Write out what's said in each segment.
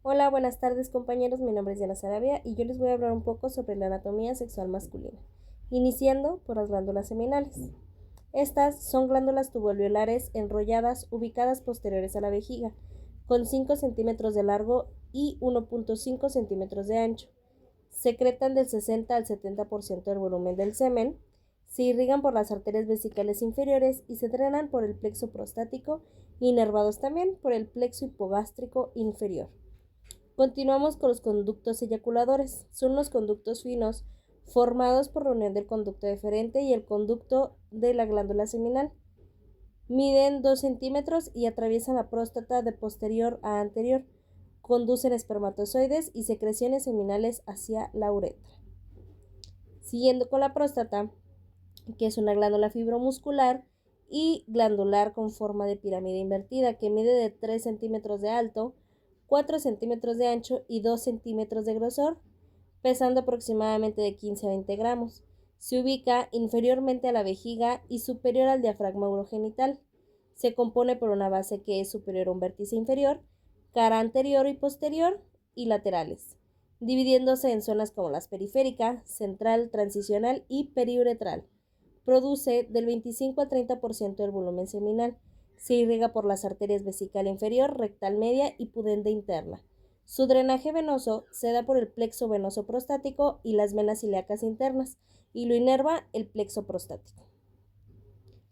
Hola, buenas tardes compañeros, mi nombre es Diana Sarabia y yo les voy a hablar un poco sobre la anatomía sexual masculina, iniciando por las glándulas seminales. Estas son glándulas tuboalveolares enrolladas ubicadas posteriores a la vejiga, con 5 centímetros de largo y 1.5 centímetros de ancho. Secretan del 60 al 70% del volumen del semen, se irrigan por las arterias vesicales inferiores y se drenan por el plexo prostático, inervados también por el plexo hipogástrico inferior. Continuamos con los conductos eyaculadores. Son los conductos finos formados por la unión del conducto deferente y el conducto de la glándula seminal. Miden 2 centímetros y atraviesan la próstata de posterior a anterior. Conducen espermatozoides y secreciones seminales hacia la uretra. Siguiendo con la próstata, que es una glándula fibromuscular y glandular con forma de pirámide invertida, que mide de 3 centímetros de alto, 4 centímetros de ancho y 2 centímetros de grosor, pesando aproximadamente de 15 a 20 gramos. Se ubica inferiormente a la vejiga y superior al diafragma urogenital. Se compone por una base que es superior a un vértice inferior, cara anterior y posterior y laterales, dividiéndose en zonas como las periférica, central, transicional y periuretral. Produce del 25 al 30% del volumen seminal. Se irriga por las arterias vesical inferior, rectal media y pudenda interna. Su drenaje venoso se da por el plexo venoso prostático y las venas ilíacas internas, y lo inerva el plexo prostático.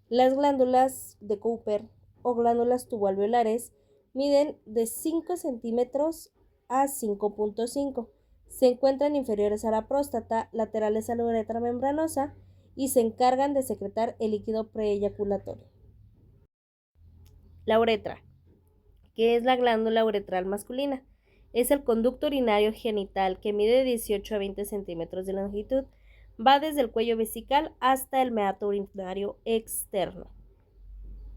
Las glándulas de Cooper o glándulas tuboalveolares miden de 5 centímetros a 5.5. Se encuentran inferiores a la próstata, laterales a la uretra membranosa y se encargan de secretar el líquido preeyaculatorio. La uretra, que es la glándula uretral masculina, es el conducto urinario genital que mide 18 a 20 centímetros de longitud. Va desde el cuello vesical hasta el meato urinario externo.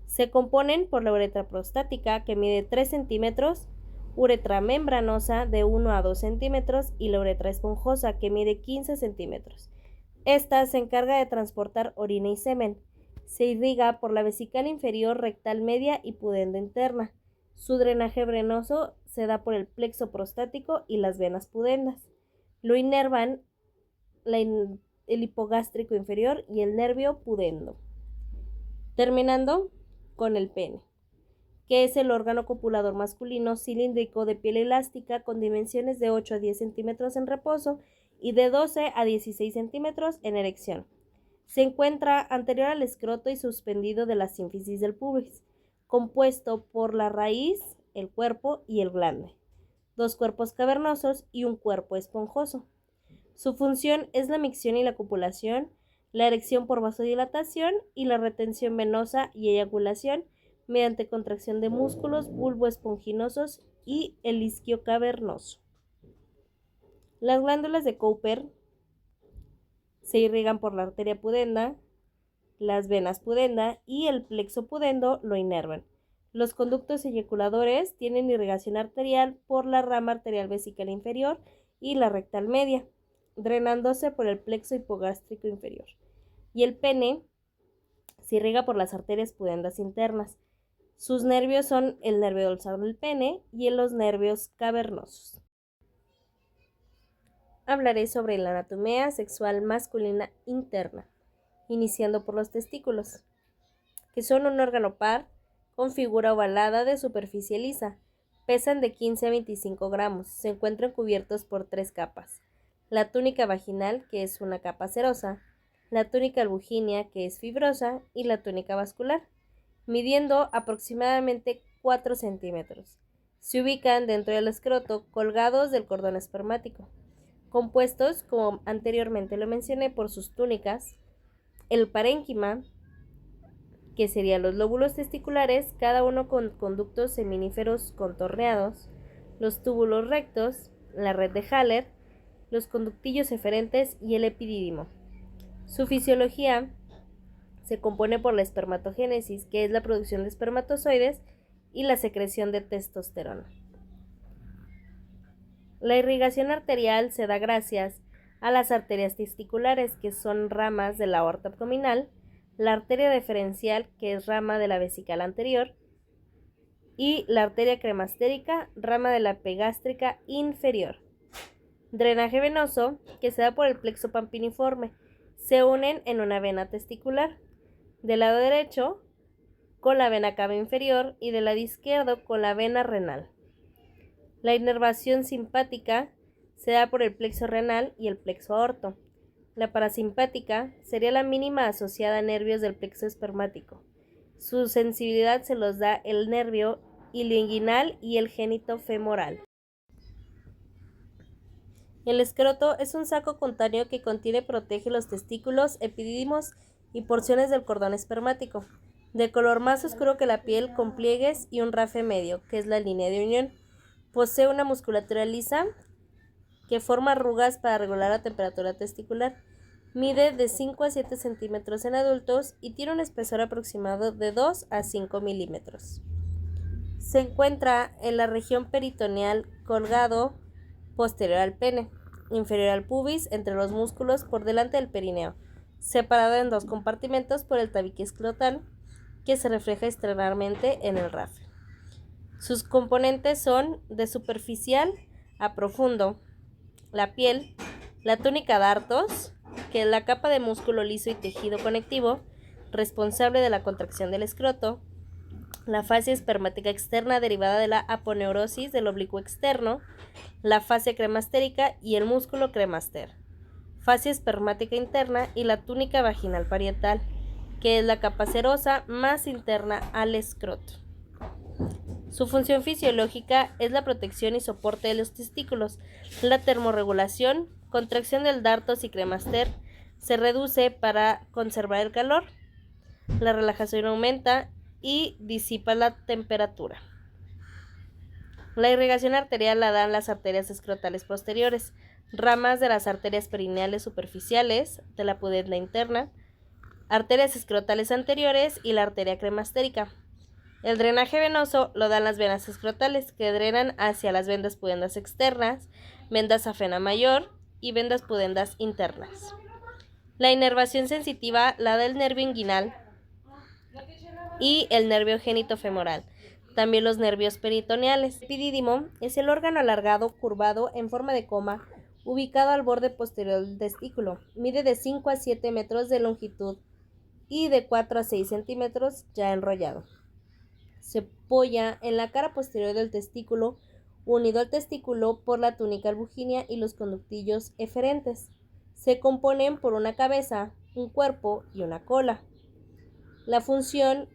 Se componen por la uretra prostática, que mide 3 centímetros, uretra membranosa de 1 a 2 centímetros y la uretra esponjosa, que mide 15 centímetros. Esta se encarga de transportar orina y semen. Se irriga por la vesical inferior, rectal media y pudenda interna. Su drenaje venoso se da por el plexo prostático y las venas pudendas. Lo inervan el hipogástrico inferior y el nervio pudendo. Terminando con el pene, que es el órgano copulador masculino cilíndrico de piel elástica con dimensiones de 8 a 10 centímetros en reposo y de 12 a 16 centímetros en erección. Se encuentra anterior al escroto y suspendido de la sínfisis del pubis, compuesto por la raíz, el cuerpo y el glande, 2 cuerpos cavernosos y un cuerpo esponjoso. Su función es la micción y la copulación, la erección por vasodilatación y la retención venosa y eyaculación mediante contracción de músculos bulboesponginosos y el isquio cavernoso. Las glándulas de Cooper se irrigan por la arteria pudenda, las venas pudenda y el plexo pudendo lo inervan. Los conductos eyaculadores tienen irrigación arterial por la rama arterial vesical inferior y la rectal media, drenándose por el plexo hipogástrico inferior. Y el pene se irriga por las arterias pudendas internas. Sus nervios son el nervio dorsal del pene y los nervios cavernosos. Hablaré sobre la anatomía sexual masculina interna, iniciando por los testículos, que son un órgano par con figura ovalada de superficie lisa. Pesan de 15 a 25 gramos. Se encuentran cubiertos por 3 capas. La túnica vaginal, que es una capa cerosa, la túnica albuginea, que es fibrosa, y la túnica vascular, midiendo aproximadamente 4 centímetros. Se ubican dentro del escroto, colgados del cordón espermático, compuestos, como anteriormente lo mencioné, por sus túnicas, el parénquima, que serían los lóbulos testiculares, cada uno con conductos seminíferos contorneados, los túbulos rectos, la red de Haller, los conductillos eferentes y el epidídimo. Su fisiología se compone por la espermatogénesis, que es la producción de espermatozoides, y la secreción de testosterona. La irrigación arterial se da gracias a las arterias testiculares, que son ramas de la aorta abdominal, la arteria deferencial, que es rama de la vesical anterior, y la arteria cremastérica, rama de la epigástrica inferior. Drenaje venoso que se da por el plexo pampiniforme. Se unen en una vena testicular. Del lado derecho con la vena cava inferior y del lado izquierdo con la vena renal. La inervación simpática se da por el plexo renal y el plexo aorto. La parasimpática sería la mínima asociada a nervios del plexo espermático. Su sensibilidad se los da el nervio ilioinguinal y el génito femoral. El escroto es un saco cutáneo que contiene y protege los testículos, epidídimos y porciones del cordón espermático, de color más oscuro que la piel, con pliegues y un rafe medio, que es la línea de unión. Posee una musculatura lisa que forma arrugas para regular la temperatura testicular. Mide de 5 a 7 centímetros en adultos y tiene un espesor aproximado de 2 a 5 milímetros. Se encuentra en la región peritoneal, colgado posterior al pene, inferior al pubis, entre los músculos, por delante del perineo, separado en dos compartimentos por el tabique escrotal, que se refleja externamente en el rafe. Sus componentes son de superficial a profundo: la piel, la túnica dartos, que es la capa de músculo liso y tejido conectivo, responsable de la contracción del escroto, la fascia espermática externa derivada de la aponeurosis del oblicuo externo, la fascia cremastérica y el músculo cremaster, fascia espermática interna y la túnica vaginal parietal, que es la capa serosa más interna al escroto. Su función fisiológica es la protección y soporte de los testículos, la termorregulación, contracción del dartos y cremaster se reduce para conservar el calor, la relajación aumenta y disipa la temperatura. La irrigación arterial la dan las arterias escrotales posteriores, ramas de las arterias perineales superficiales, de la pudenda interna, arterias escrotales anteriores y la arteria cremastérica. El drenaje venoso lo dan las venas escrotales, que drenan hacia las vendas pudendas externas, vendas afena mayor y vendas pudendas internas. La inervación sensitiva la da el nervio inguinal y el nervio génito femoral. También los nervios peritoneales. El epidídimo es el órgano alargado, curvado, en forma de coma, ubicado al borde posterior del testículo. Mide de 5 a 7 metros de longitud y de 4 a 6 centímetros ya enrollado. Se apoya en la cara posterior del testículo, unido al testículo por la túnica albuginea y los conductillos eferentes. Se componen por una cabeza, un cuerpo y una cola. La función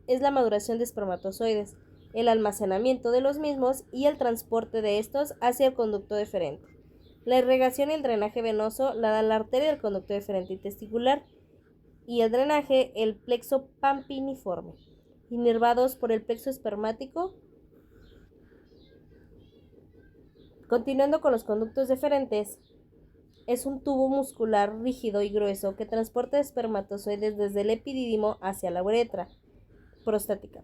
es la maduración de espermatozoides, el almacenamiento de los mismos y el transporte de estos hacia el conducto deferente. La irrigación y el drenaje venoso la da la arteria del conducto deferente y testicular, y el drenaje el plexo pampiniforme, inervados por el plexo espermático. Continuando con los conductos deferentes, es un tubo muscular rígido y grueso que transporta espermatozoides desde el epidídimo hacia la uretra prostática,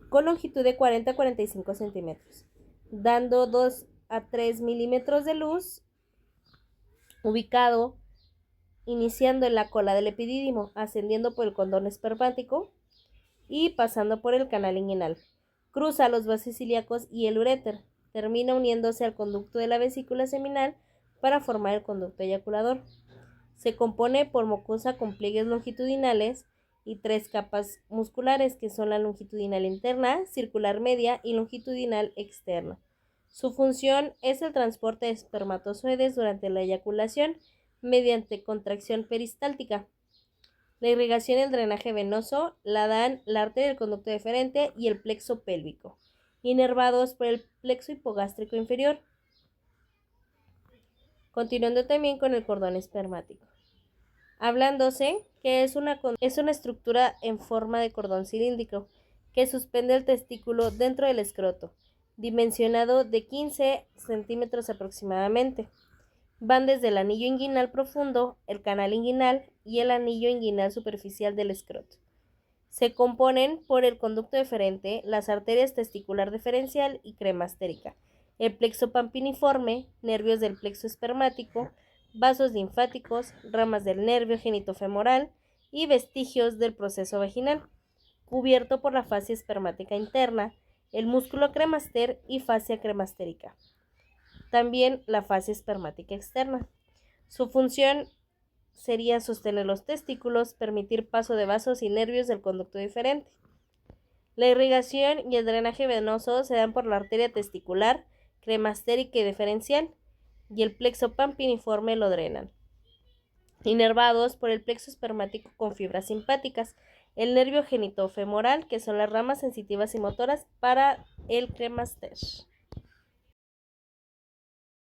con longitud de 40 a 45 centímetros, dando 2 a 3 milímetros de luz, ubicado iniciando en la cola del epidídimo, ascendiendo por el cordón espermático y pasando por el canal inguinal. Cruza los vasos ilíacos y el uréter, termina uniéndose al conducto de la vesícula seminal para formar el conducto eyaculador. Se compone por mucosa con pliegues longitudinales y 3 capas musculares, que son la longitudinal interna, circular media y longitudinal externa. Su función es el transporte de espermatozoides durante la eyaculación mediante contracción peristáltica. La irrigación y el drenaje venoso la dan la arteria del conducto deferente y el plexo pélvico, inervados por el plexo hipogástrico inferior. Continuando también con el cordón espermático, hablándose que es una estructura en forma de cordón cilíndrico que suspende el testículo dentro del escroto, dimensionado de 15 centímetros aproximadamente. Van desde el anillo inguinal profundo, el canal inguinal y el anillo inguinal superficial del escroto. Se componen por el conducto deferente, las arterias testicular deferencial y cremastérica, el plexo pampiniforme, nervios del plexo espermático, vasos linfáticos, ramas del nervio genitofemoral y vestigios del proceso vaginal. cubierto por la fascia espermática interna, el músculo cremaster y fascia cremastérica. También la fascia espermática externa. Su función sería sostener los testículos, permitir paso de vasos y nervios del conducto diferente. La irrigación y el drenaje venoso se dan por la arteria testicular, cremastérica y deferencial, y el plexo pampiniforme lo drenan. Inervados por el plexo espermático con fibras simpáticas, el nervio genitofemoral, que son las ramas sensitivas y motoras para el cremaster.